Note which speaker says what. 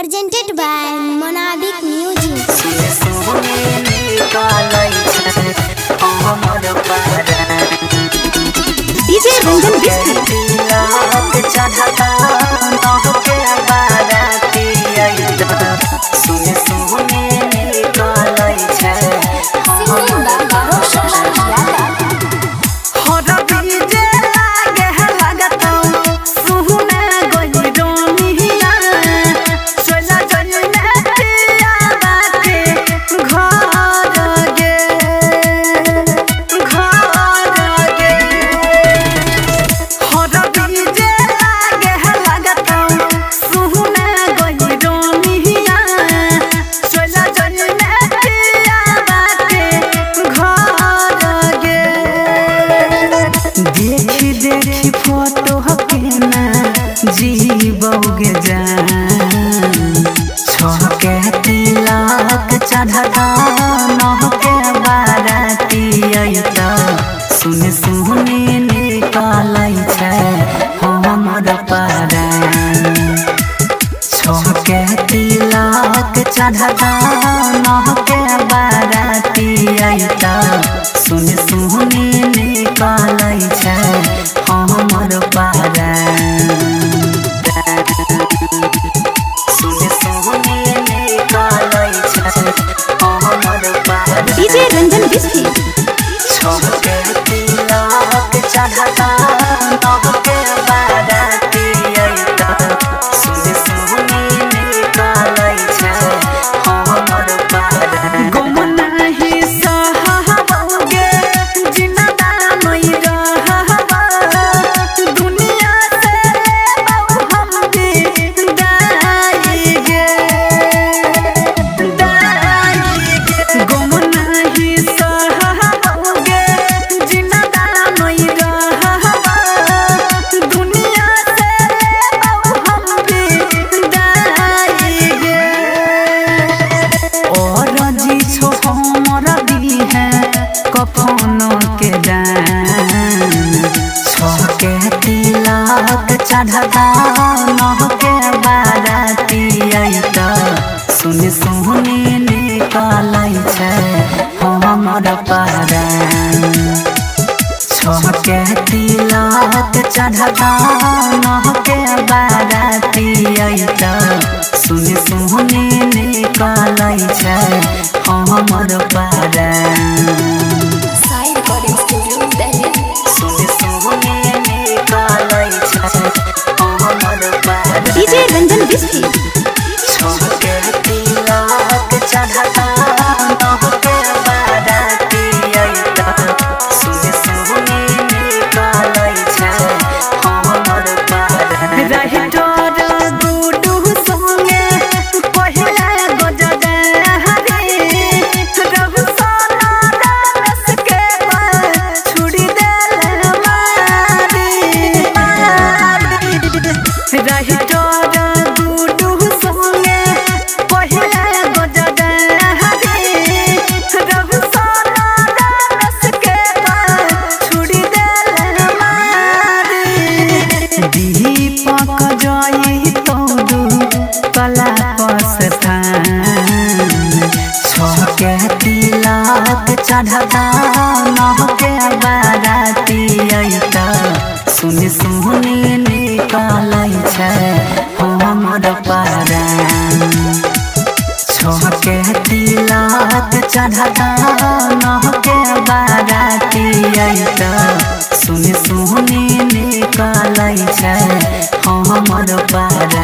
Speaker 1: Presented by Monadic Music.
Speaker 2: DJ Ranjan Biscuit.
Speaker 3: देखी photo केना जीवोगे जान छके तिलक चढ़ता नहके बाराती अइता सुने सुने निकालै छै हमर परान छके तिलक चढ़ता नहके बाराती अइता सुने सुने निकालै छै हमर परान सुने सुने निकालै छै हमर परान
Speaker 2: DJ Ranjan Biscuit.
Speaker 3: छके तिलक चढ़ता नहके बाराती अइता सुने सुने निकालै छै हमर परान गम नाही सहबोगे जिनदा नै रहबा दुनिया से हम दाई गे गम नाही सहबोगे जिनदा नै रहबा दुनिया से हम दाई गे और जी छो हमर दी है कफन के दान छके तिलक चढ़ता नहके बाराती अइता सुने सुने निकालै छै हमर परान छके तिलक चढ़ता नहके बाराती अइता सुने सुने निकालै छै हमर परान
Speaker 2: Side Recording Studio, Delhi.
Speaker 3: सुने सुने निकालै छै हमर परान
Speaker 2: DJ Ranjan Biscuit.
Speaker 3: छके तिलक चढ़ता नहके बाराती अइता सुने सुने निकालै छै हमर परान रहटोर गुडू संगे पहिला गजदा हरे रहु सोना रस के छुड़ी देल मारी रहटोर गुडू संगे पहिला गजदा हरे रहु सोना रस के छुड़ी देल मारी दीपक जई तोदू कला पस्थान छके तिलक चढ़ता नहके बाराती अइता सुने सुने निकालै छै हमर परान छके तिलक चढ़ता नहके बाराती अइता सुने सुने निकालै छै हमर परान।